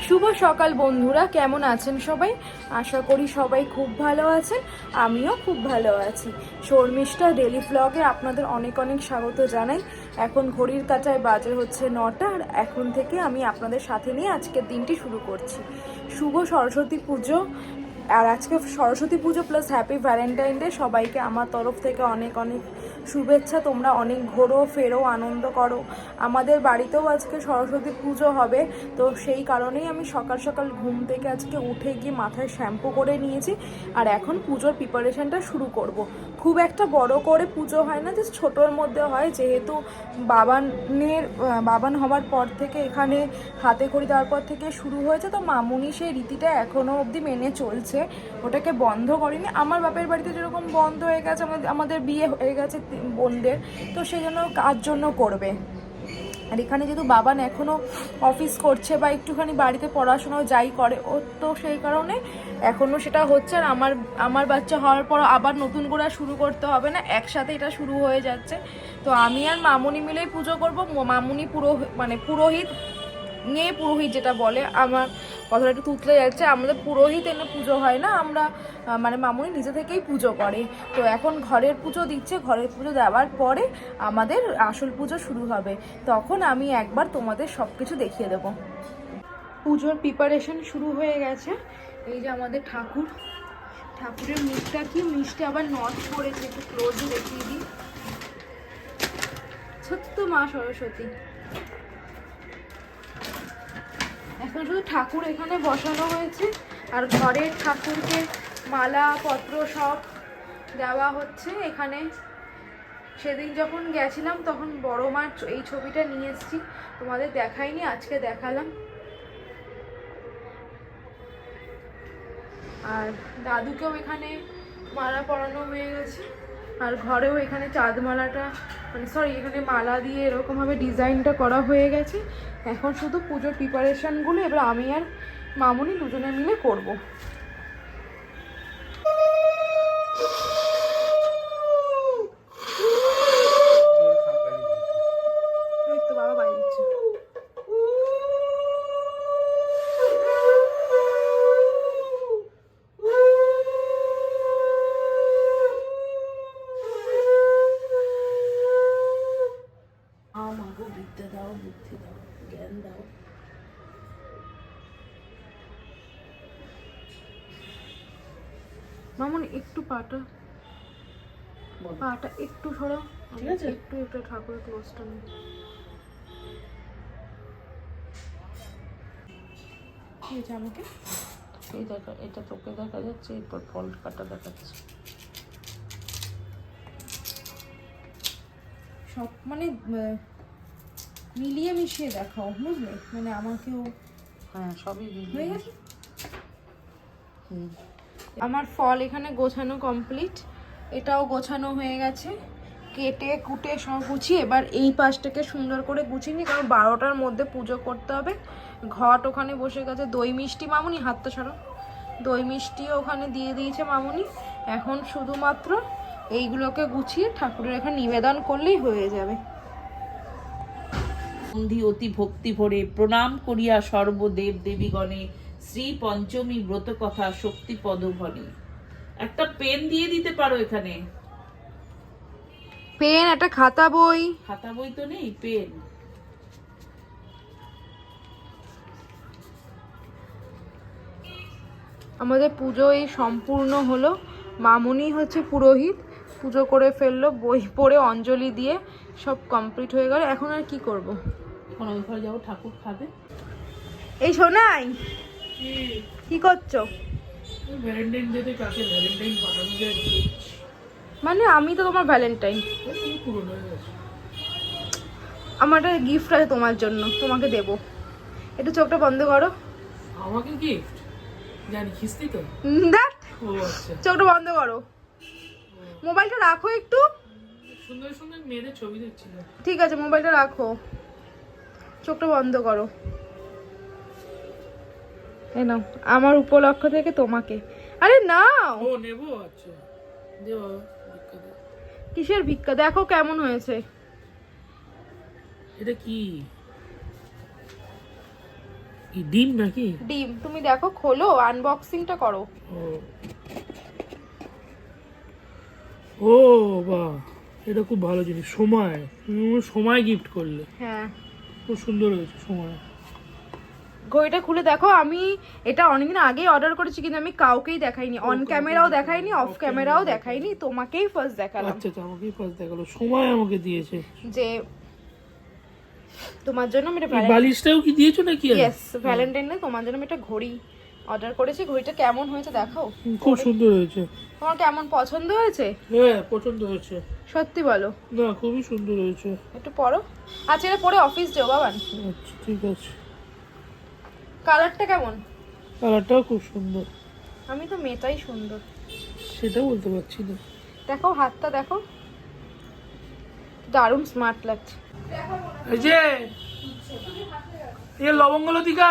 শুভ সকাল বন্ধুরা, কেমন আছেন সবাই? আশা করি সবাই খুব ভালো আছেন। আমিও খুব ভালো আছি। শর্মিষ্ঠা ডেলি ব্লগে আপনাদের অনেক অনেক স্বাগত জানাই। এখন ঘড়ির কাঁটায় বাজে হচ্ছে 9টা, আর এখন থেকে আমি আপনাদের সাথে নিয়ে আজকের দিনটি শুরু করছি। শুভ সরস্বতী পুজো। আর আজকে সরস্বতী পুজো প্লাস হ্যাপি ভ্যালেন্টাইন ডে। সবাইকে আমার তরফ থেকে অনেক অনেক শুভেচ্ছা। তোমরা অনেক ঘোরো ফেরো, আনন্দ করো। আমাদের বাড়িতেও আজকে সরস্বতী পুজো হবে, তো সেই কারণেই আমি সকাল সকাল ঘুম থেকে আজকে উঠে গিয়ে মাথায় শ্যাম্পু করে নিয়েছি। আর এখন পুজোর প্রিপারেশনটা শুরু করব। খুব একটা বড় করে পুজো হয় না, জাস্ট ছোটোর মধ্যে হয়, যেহেতু বাবান হওয়ার পর থেকে এখানে হাতে খড়ি দেওয়ার পর থেকে শুরু হয়েছে, তো মামুনি সেই রীতিটা এখনও অবধি মেনে চলছে, ওটাকে বন্ধ করেনি। আমার বাপের বাড়িতে যেরকম বন্ধ হয়ে গেছে, আমাদের বিয়ে হয়ে গেছে বোনদের, তো সেই জন্য কাজ জন্য করবে। আর এখানে যেহেতু বাবান এখনও অফিস করছে বা একটুখানি বাড়িতে পড়াশোনাও যাই করে ও, তো সেই কারণে এখনও সেটা হচ্ছে। আর আমার বাচ্চা হওয়ার পর আবার নতুন করে শুরু করতে হবে না, একসাথে এটা শুরু হয়ে যাচ্ছে। তো আমি আর মামুনি মিলেই পুজো করবো। মামুনি পুরোহিত নিয়ে, পুরোহিত যেটা বলে, আমার কথাটা একটু তুতলে যাচ্ছে, আমাদের পুরোহিত এনে পুজো হয় না, আমরা মামুনি নিজে থেকেই পুজো করে। তো এখন ঘরের পুজো দিচ্ছে, ঘরের পুজো দেওয়ার পরে আমাদের আসল পুজো শুরু হবে, তখন আমি একবার তোমাদের সব কিছু দেখিয়ে দেবো। পুজোর প্রিপারেশন শুরু হয়ে গেছে। এই যে আমাদের ঠাকুরের মুখটা কি মিষ্টি, আবার নথ পড়েছে, একটু ক্লোজে দেখিয়ে দিই। সত্য মা সরস্বতী। এখন শুধু ঠাকুর এখানে বসানো হয়েছে, আর ঘরের ঠাকুরকে মালা পত্র সব দেওয়া হচ্ছে এখানে। সেদিন যখন গেছিলাম তখন বড় মার এই ছবিটা নিয়ে এসেছি, তোমাদের দেখাইনি, আজকে দেখালাম। আর দাদুকেও এখানে মালা পরানো হয়ে গেছে, আর ঘরেও এখানে চাঁদমালাটা এখানে মালা দিয়ে এরকমভাবে ডিজাইনটা করা হয়ে গেছে। এখন শুধু পুজোর প্রিপারেশনগুলো এবার আমি আর মামুনি দুজনে মিলে করবো। বাবা বাড়ি দিচ্ছে। বিদ্যা দাও, বুদ্ধি দাও, জ্ঞান দাও। মামুন একটু পাটা একটু সরাও, ঠিক আছে? একটু ঠাকুরের ক্লোজটা নিয়ে। আমাকে এই দেখা, এটা তোকে দেখা যাচ্ছে, এরপর ফল কাটা দেখাচ্ছে। সব মিলিয়ে মিশিয়ে দেখাও, বুঝলে? আমাকেও। হ্যাঁ, সবই হয়ে গেছে। আমার ফল এখানে গোছানো কমপ্লিট, এটাও গোছানো হয়ে গেছে। কেটে কুটে সব গুছিয়ে এবার এই পাশটাকে সুন্দর করে গুছিয়ে নিই, কারণ 12টার মধ্যে পুজো করতে হবে। ঘট ওখানে বসে গেছে, দই মিষ্টি, মামুনি হাতটা সরো, দই মিষ্টিও ওখানে দিয়ে দিয়েছে মামুনি। এখন শুধুমাত্র এইগুলোকে গুছিয়ে ঠাকুরের এখানে নিবেদন করলেই হয়ে যাবে। অতি ভক্তি ভরে প্রণাম করিয়া সর্বদেব দেবীগণে শ্রী পঞ্চমী ব্রত কথা শক্তি পদভনে। একটা পেন দিয়ে দিতে পারো এখানে। পেন, একটা খাতা বই তো নেই, পেন। আমাদের পুজো এই সম্পূর্ণ হলো। মামুনি হচ্ছে পুরোহিত, পুজো করে ফেললো, বই পড়ে অঞ্জলি দিয়ে সব কমপ্লিট হয়ে গেল। এখন আর কি করব? এখন ওই ঘরে যাবো, ঠাকুর খাবে। এই শোনাই, কি করছো? ভ্যালেন্টাইন ডেতে কাকে ভ্যালেন্টাইন পাঠানো যায়? আমি তো তোমার ভ্যালেন্টাইন। আমার একটা গিফট আছে তোমার জন্য, তোমাকে দেবো। একটু চোখটা বন্ধ করো। আমাকে গিফট? জানি খিস্তি তো। দেখ, ও আচ্ছা, চোখটা বন্ধ করো, মোবাইলটা রাখো একটু। সুন্দর সুন্দর মেয়েদের ছবি দেখছিল। ঠিক আছে, মোবাইলটা রাখো, চোখটা বন্ধ করো। এই নাও, আমার উপলক্ষ থেকে তোমাকে। আরে নাও। ও নেবো, আচ্ছা দেও। কিসের ভিক্ষা? দেখো কেমন হয়েছে। এটা কি? কি ডিম নাকি? ডিম। তুমি দেখো, খোলো, আনবক্সিংটা করো। ও বাহ, এটা খুব ভালো জিনিস। সময়, তুমি আমার সময় গিফট করলে। হ্যাঁ, খুব সুন্দর হয়েছে সময়। ঘড়িটা খুলে দেখো। আমি এটা অনেকদিন আগেই অর্ডার করেছি, কিন্তু আমি কাউকেই দেখাইনি, অন ক্যামেরাও দেখাইনি, অফ ক্যামেরাও দেখাইনি, তোমাকেই ফার্স্ট দেখালাম। আচ্ছা আচ্ছা, আমাকেই ফার্স্ট দেখালো, সময় আমাকে দিয়েছে যে তোমার জন্য আমি এটা এই বালিশটাও কি দিয়েছো নাকি? ইয়েস, ভ্যালেন্টাইনে তোমার জন্য আমি একটা ঘড়ি অর্ডার করেছি। ঘড়িটা কেমন হয়েছে দেখো। খুব সুন্দর হয়েছে। তোমার কেমন পছন্দ হয়েছে? হ্যাঁ পছন্দ হয়েছে। সত্যি বলো? না খুবই সুন্দর হয়েছে। একটু পরো। আচ্ছা, এটা পরে অফিস যাও বাবান। আচ্ছা ঠিক আছে। কালারটা কেমন? কালারটাও খুব সুন্দর। আমি তো মেয়েটাই সুন্দর। সেটা বলতে পারছি না। দেখো হাতটা দেখো, দারুণ স্মার্ট লাগছে। এই যে এই লবঙ্গ লতিকা,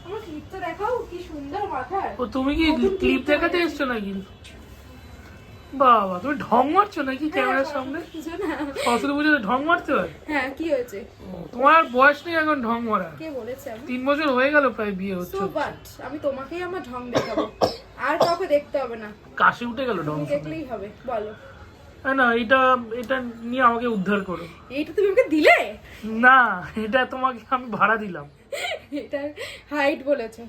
আমার ক্লিপটা দেখাও, কি সুন্দর মাথার। ও তুমি কি ক্লিপ দেখাতে এসছো নাকি? বাবা তুমি ঢং মারছো নাকি ক্যামেরার সামনে? সরস্বতী পুজোতে ঢং মারতে হয়? হ্যাঁ, কি হয়েছে? তোমার আর বয়স নেই এখন ঢং মারা। কে বলেছে? আমি 3 বছর হয়ে গেল প্রায় বিয়ে হচ্ছে। সো বাট আমি তোমাকেই আমার ঢং দেখাবো, আর কাউকে দেখতে হবে না। কাশি উঠে গেল ঢং শুনে। দেখলেই হবে। বলো। না এটা নিয়ে আমাকে উদ্ধার করো। এইটা তুমি আমাকে দিলে? না, এটা তোমাকে আমি ভাড়া দিলাম। এটা হাইট বলেছে।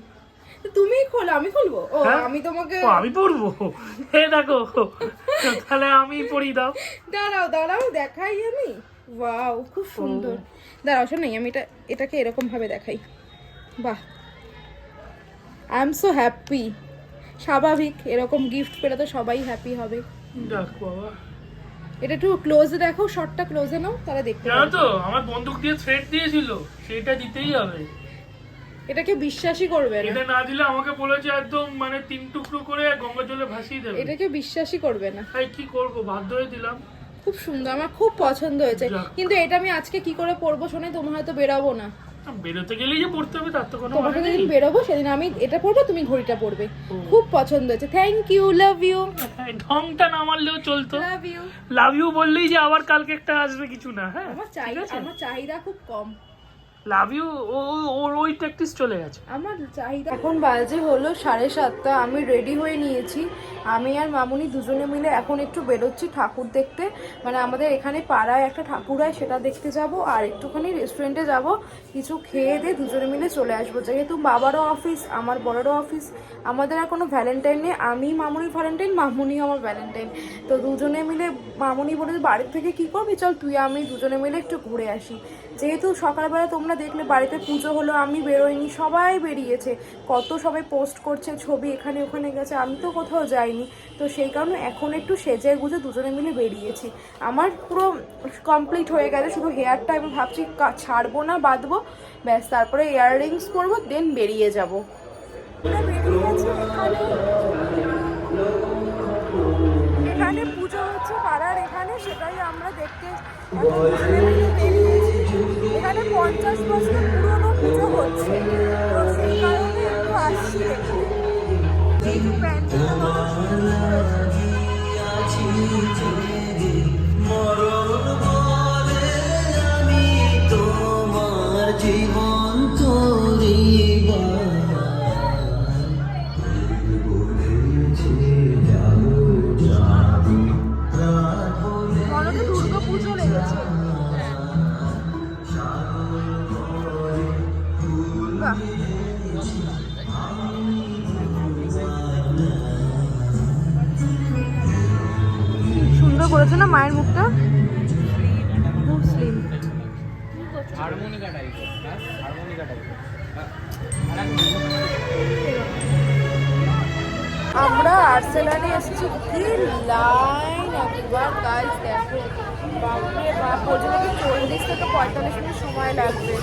তো তুমিই খোলো, আমি খুলবো? ও হ্যাঁ? আমি তোমাকে ও, আমি পড়বো? এ দেখো, তাহলে আমি পড়ি দাও। দাঁড়াও দাঁড়াও, দেখাই আমি। ওয়াও, খুব সুন্দর। দাঁড়াও শোনাই, আমি এটাকে এরকম ভাবে দেখাই। বাহ, আই এম সো হ্যাপি। স্বাভাবিক, এরকম গিফট পেলে তো সবাই হ্যাপি হবে। দেখ বাবা, এটা একটু ক্লোজে দেখো, শটটা ক্লোজে নাও, তাহলে দেখতে জানো পাবে। তো আমার বন্দুক দিয়ে থ্রেড দিয়েছিল, সেটা দিতেই হবে। এটাকে বিশ্বাসই করবে না, এটা না দিলে আমাকে বলেছে একদম মানে 3 টুকরো করে গঙ্গা জলে ভাসিয়ে দেবে। এটাকে বিশ্বাসই করবে না। তাই কি করবো, বাধ্য হয়ে দিলাম। খুব সুন্দর, আমার খুব পছন্দ হয়েছে। যাক। কিন্তু এটা আমি আজকে কি করে পরবো শোনে, তোমার হয়তো বেরাবো না। বেরোতে গেলেই যে পড়তে হবে তার তো কোনো তোমাকে মানে যেদিন নেই। বেরোবো সেদিন আমি এটা পরবো, তুমি ঘড়িটা পরবে। খুব পছন্দ হয়েছে। Thank you, love you. ঢংটা না মারলেও চলতো। Love you. লাভ ইউ বললেই যে আবার কালকে একটা আসবে কিছু না। হ্যাঁ আমার চাহিদা খুব কম। লাভ ইউ ওর ওই প্র্যাকটিস চলে গেছে। আমার চাহিদা। এখন বাজে হলো 7:30। আমি রেডি হয়ে নিয়েছি। আমি আর মামুনি দুজনে মিলে এখন একটু বেরোচ্ছি ঠাকুর দেখতে। মানে আমাদের এখানে পাড়ায় একটা ঠাকুর হয়, সেটা দেখতে যাব, আর একটুখানি রেস্টুরেন্টে যাব, কিছু খেয়ে দিয়ে দুজনে মিলে চলে আসবো। যেহেতু বাবারও অফিস, আমার বড়েরও অফিস, আমাদের আর কোনো ভ্যালেন্টাইন নেই। আমি মামুনির ভ্যালেন্টাইন, মামুনি আমার ভ্যালেন্টাইন। তো দুজনে মিলে মামুনি বলে বাড়ির থেকে কি করবি, চল তুই আমি দুজনে মিলে একটু ঘুরে আসি। যেহেতু সকালবেলা তোমরা দেখলে বাড়িতে পুজো হলো, আমি বেরোইনি, সবাই বেরিয়েছে, কত সবাই পোস্ট করছে ছবি, এখানে ওখানে গেছে, আমি তো কোথাও যাইনি। তো সেই কারণে এখন একটু সেজে গুজে দুজনে মিলে বেরিয়েছি। আমার পুরো কমপ্লিট হয়ে গেছে, শুধু হেয়ারটা আমি ভাবছি ছাড়বো না বাঁধবো, ব্যাস, তারপরে ইয়াররিংস পরবো, দেন বেরিয়ে যাবো। এখানে পুজো হচ্ছে পাড়ার এখানে, সেটাই আমরা দেখতে বেরিয়েছি। এখানে 50 বছর পুরনো পুজো হচ্ছে, তো সেই কারণে একটু আসছি দেখতে। যেহেতু প্যান্ডেলটা কত সুন্দর হয়েছে। দুর্গা পুজো লেগেছে। বাহ, সুন্দর করেছে না মায়ের মুখটা, খুব স্লিম। আমরা আর্সেনালে এসেছি, কি লাইন একবার গাইস দেখো, বাপরে বাপ, পর্যন্ত 40 থেকে 45 মিনিট সময় লাগবে।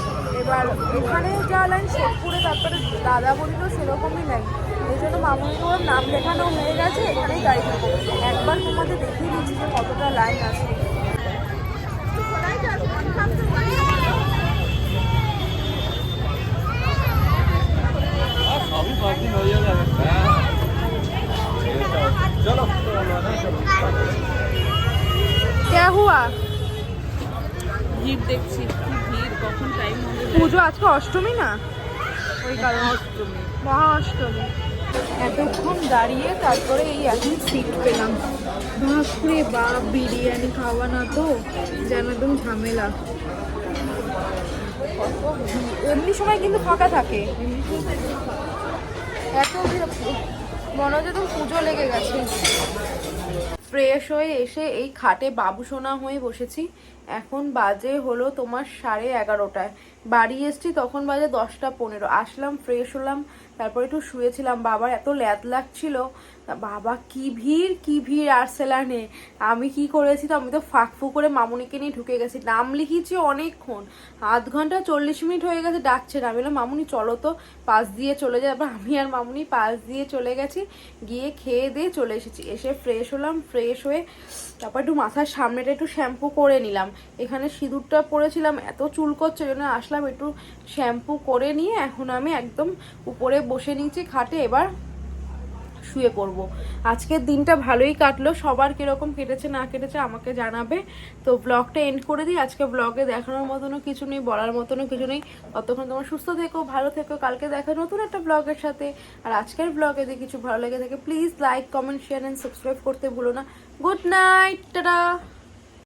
এবার এখানে যা লাইন সোদপুরে, তারপরে দাদা বললো সেরকমই লাইন। এই জন্য মামুনির নাম লেখানো হয়ে গেছে, এখানেই গাড়ি থাকবো। একবার তোমাদের দেখিয়ে দিচ্ছি যে কতটা লাইন আছে। क्या हुआ? ভিড় দেখছি, কি ভিড়, কখন টাইম অষ্টমী না, ওই কারণে অষ্টমী, মহা অষ্টমী। এতক্ষণ দাঁড়িয়ে তারপরে এই এখন সিট পেলাম। বাপরে বাপ, বিরিয়ানি খাওয়া না তো যেন একদম ঝামেলা। এমনি সময় কিন্তু ফাঁকা থাকে, এত মনে হচ্ছে তো পুজো লেগে গেছে। ফ্রেশ হয়ে এসে এই খাটে বাবুসোনা হয়ে বসেছি। এখন বাজে হলো তোমার 11:30। বাড়ি এসছি তখন বাজে 10:15। আসলাম, ফ্রেশ হলাম, তারপরে একটু শুয়েছিলাম। বাবার এত ল্যাদ লাগছিল, বাবা কি ভিড় আর্সেলানে। আমি কি করেছি, তো আমি তো ফাঁক ফুক করে মামুনিকে নিয়ে ঢুকে গেছি। নাম লিখিয়েছি অনেকক্ষণ, 0.5 ঘন্টা 40 মিনিট হয়ে গেছে, ডাকছে না। আমি বললাম মামুনি চলো তো, পাশ দিয়ে চলে যায়। আবার আমি আর মামুনি পাশ দিয়ে চলে গেছি, গিয়ে খেয়ে দিয়ে চলে এসেছি। এসে ফ্রেশ হলাম, ফ্রেশ হয়ে তারপর একটু মাথার সামনেটা একটু শ্যাম্পু করে নিলাম। এখানে সিঁদুরটা পরেছিলাম, এত চুল করছে জন্য আসলাম, একটু শ্যাম্পু করে নিয়ে এখন আমি একদম উপরে বসে নিয়েছি খাটে। এবার শুয়ে পড়বো। আজকের দিনটা ভালোই কাটলো, সবার কিরকম কেটেছে না কেটেছে আমাকে জানাবে। তো ব্লগটা এন্ড করে দিই। আজকে ব্লগে দেখানোর মতনও কিছু নেই, বলার মতনও কিছু নেই। ততক্ষণ তোমার সুস্থ থেকো, ভালো থেকো। কালকে দেখা নতুন একটা ব্লগের সাথে। আর আজকের ব্লগে যদি কিছু ভালো লেগে থাকে please like, comment, share and subscribe করতে ভুলো না। Good night, tata.